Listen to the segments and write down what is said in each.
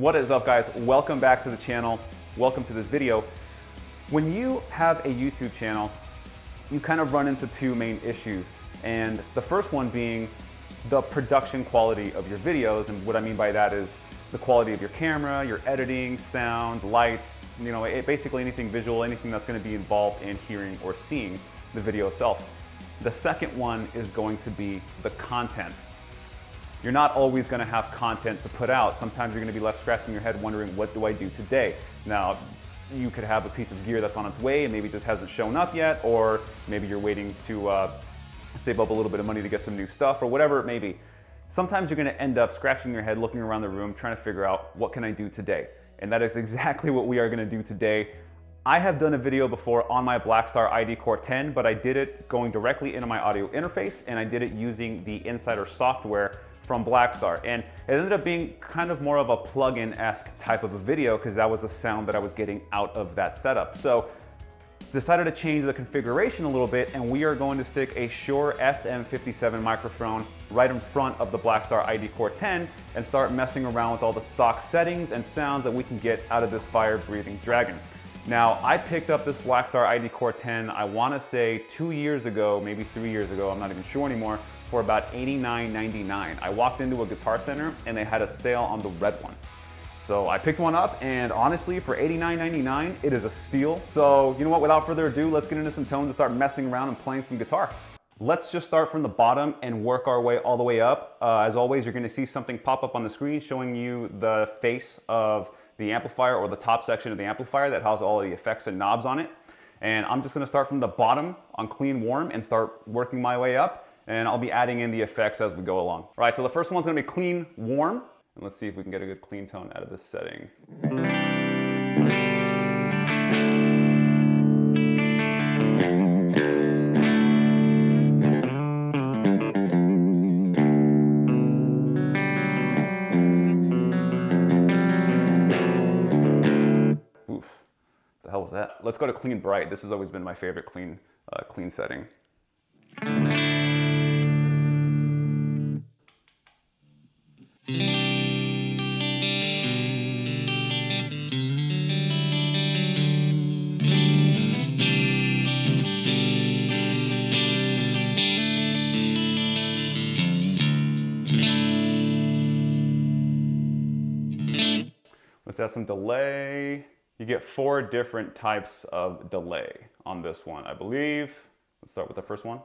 What is up, guys? Welcome back to the channel. Welcome to this video. When you have a YouTube channel, you kind of run into two main issues. And the first one being the production quality of your videos. And what I mean by that is the quality of your camera, your editing, sound, lights, basically anything visual, anything that's going to be involved in hearing or seeing the video itself. The second one is going to be the content. You're not always going to have content to put out. Sometimes you're going to be left scratching your head wondering, what do I do today? Now, you could have a piece of gear that's on its way and maybe just hasn't shown up yet, or maybe you're waiting to save up a little bit of money to get some new stuff, or whatever it may be. Sometimes you're going to end up scratching your head, looking around the room, trying to figure out, what can I do today? And that is exactly what we are going to do today. I have done a video before on my Blackstar IDCORE 10, but I did it going directly into my audio interface, and I did it using the Insider software from Blackstar. And it ended up being kind of more of a plug-in-esque type of a video because that was the sound that I was getting out of that setup. So decided to change the configuration a little bit, and we are going to stick a Shure SM57 microphone right in front of the Blackstar IDCORE 10 and start messing around with all the stock settings and sounds that we can get out of this fire-breathing dragon. Now, I picked up this Blackstar IDCORE 10, I want to say 2 years ago, maybe 3 years ago, I'm not even sure anymore, for about $89.99. I walked into a Guitar Center and they had a sale on the red ones. So I picked one up, and honestly, for $89.99, it is a steal. So you know what, without further ado, let's get into some tones and start messing around and playing some guitar. Let's just start from the bottom and work our way all the way up. As always, you're gonna see something pop up on the screen showing you the face of the amplifier, or the top section of the amplifier that has all the effects and knobs on it. And I'm just gonna start from the bottom on clean warm and start working my way up. And I'll be adding in the effects as we go along. All right, so the first one's gonna be clean warm. And let's see if we can get a good clean tone out of this setting. Oof, the hell was that? Let's go to clean bright. This has always been my favorite clean setting. Let's add some delay. You get 4 different types of delay on this one, I believe. Let's start with the first one.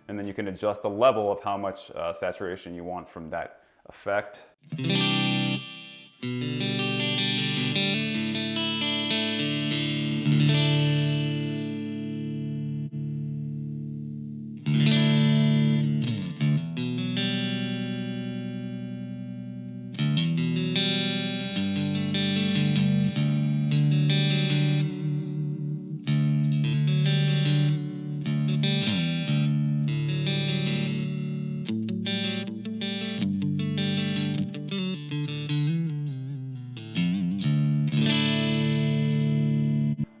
And then you can adjust the level of how much saturation you want from that effect.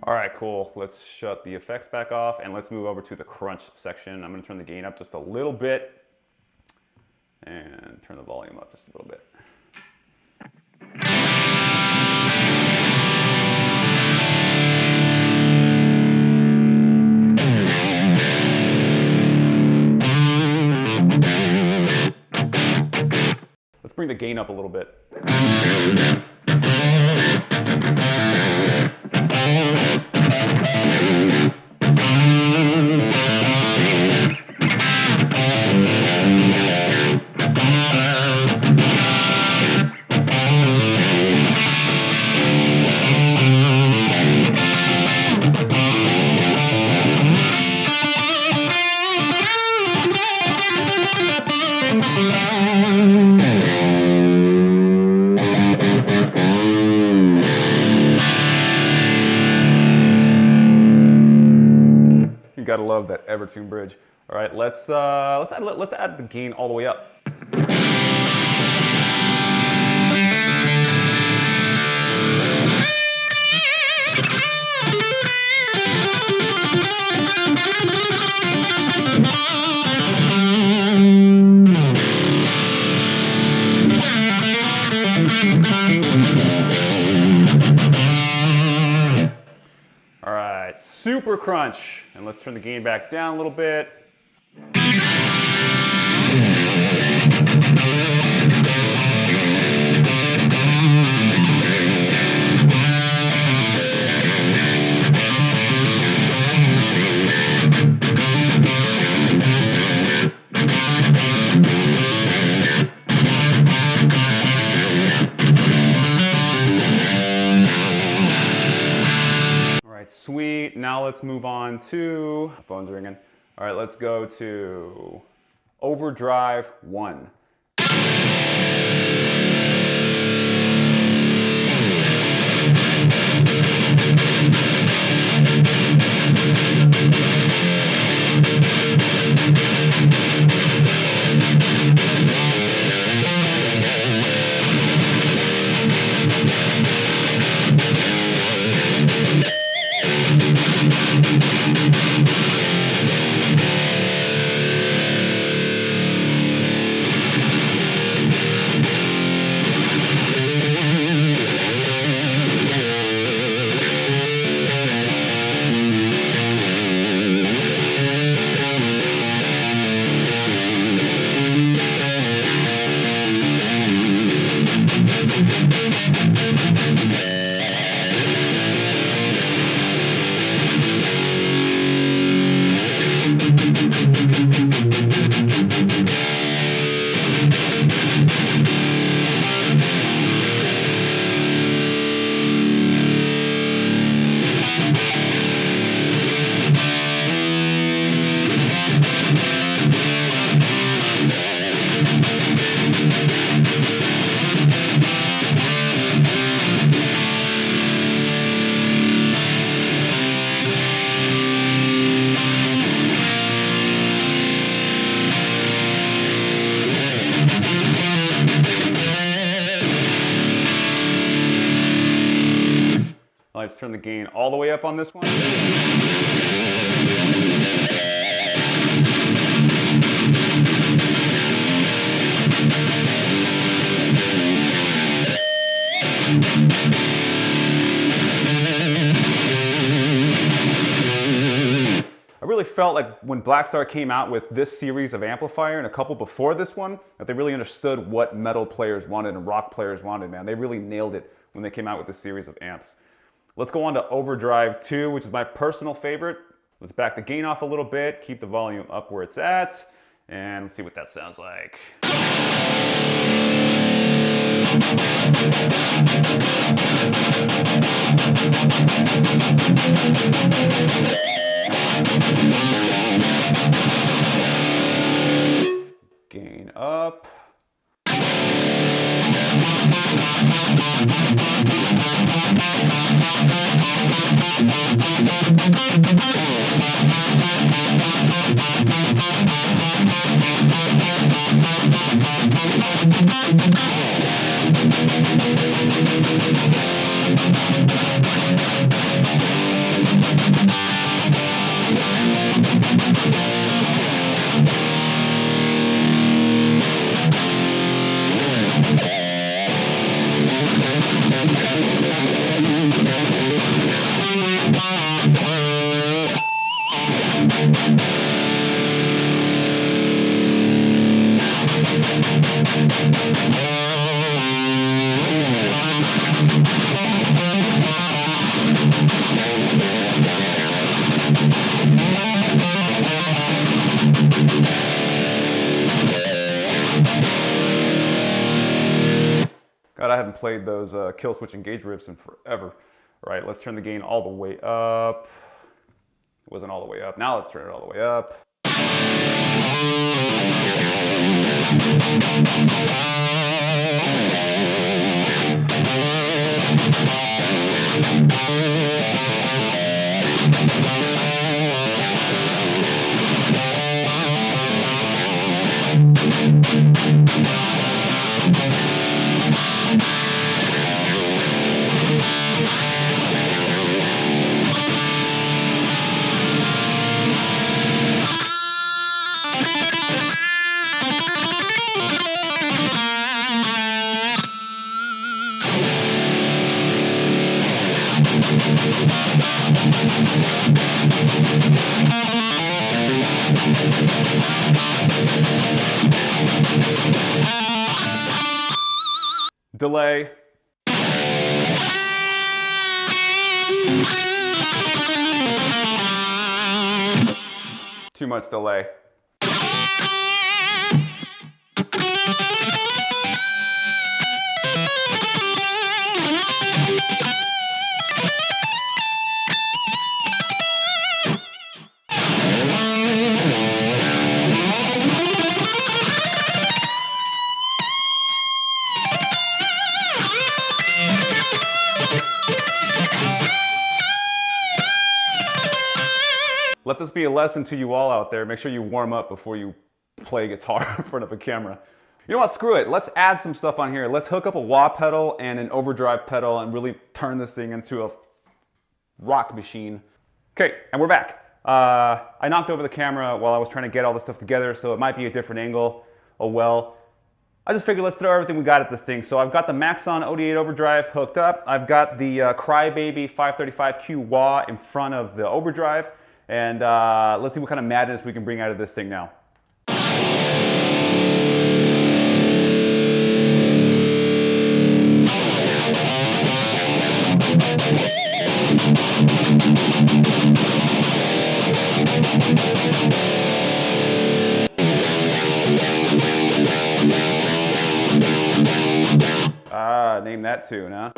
All right, cool. Let's shut the effects back off and let's move over to the crunch section. I'm gonna turn the gain up just a little bit and turn the volume up just a little bit. Let's bring the gain up a little bit. You gotta love that Evertune bridge. All right, let's add the gain all the way up. All right, super crunch. And let's turn the gain back down a little bit. Sweet, now let's move on to, phone's ringing. All right, let's go to Overdrive 1. Let's turn the gain all the way up on this one. I really felt like when Blackstar came out with this series of amplifier and a couple before this one, that they really understood what metal players wanted and rock players wanted, man. They really nailed it when they came out with this series of amps. Let's go on to Overdrive 2, which is my personal favorite. Let's back the gain off a little bit, keep the volume up where it's at, and let's see what that sounds like. Gain up. God, I haven't played those kill switch engage riffs in forever. All right, let's turn the gain all the way up. It wasn't all the way up. Now let's turn it all the way up. Delay. Too much delay. Let this be a lesson to you all out there. Make sure you warm up before you play guitar in front of a camera. You know what, screw it. Let's add some stuff on here. Let's hook up a wah pedal and an overdrive pedal and really turn this thing into a rock machine. Okay, and we're back. I knocked over the camera while I was trying to get all this stuff together, so it might be a different angle. Oh well. I just figured let's throw everything we got at this thing. So I've got the Maxon OD8 overdrive hooked up. I've got the Crybaby 535Q wah in front of the overdrive. And let's see what kind of madness we can bring out of this thing now. Name that tune, huh?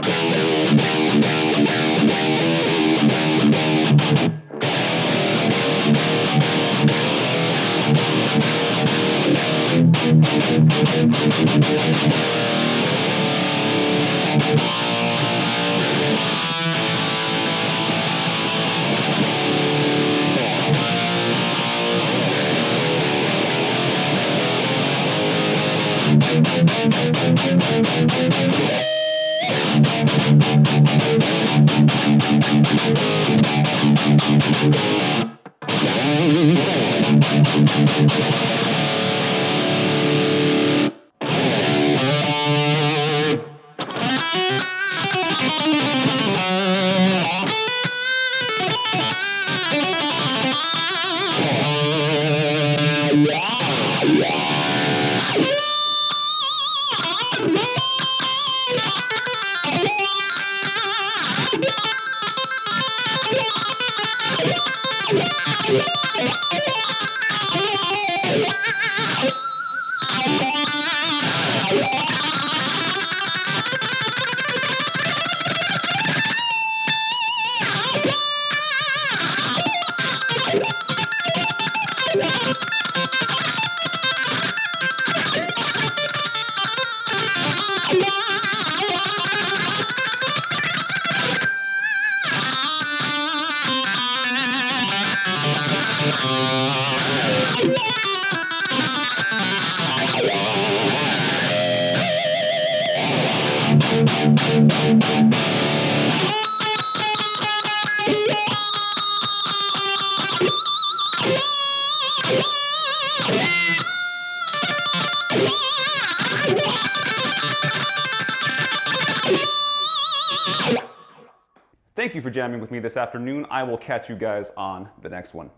Thank you for jamming with me this afternoon. I will catch you guys on the next one.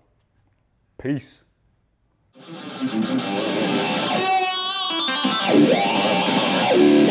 Peace. Yeah.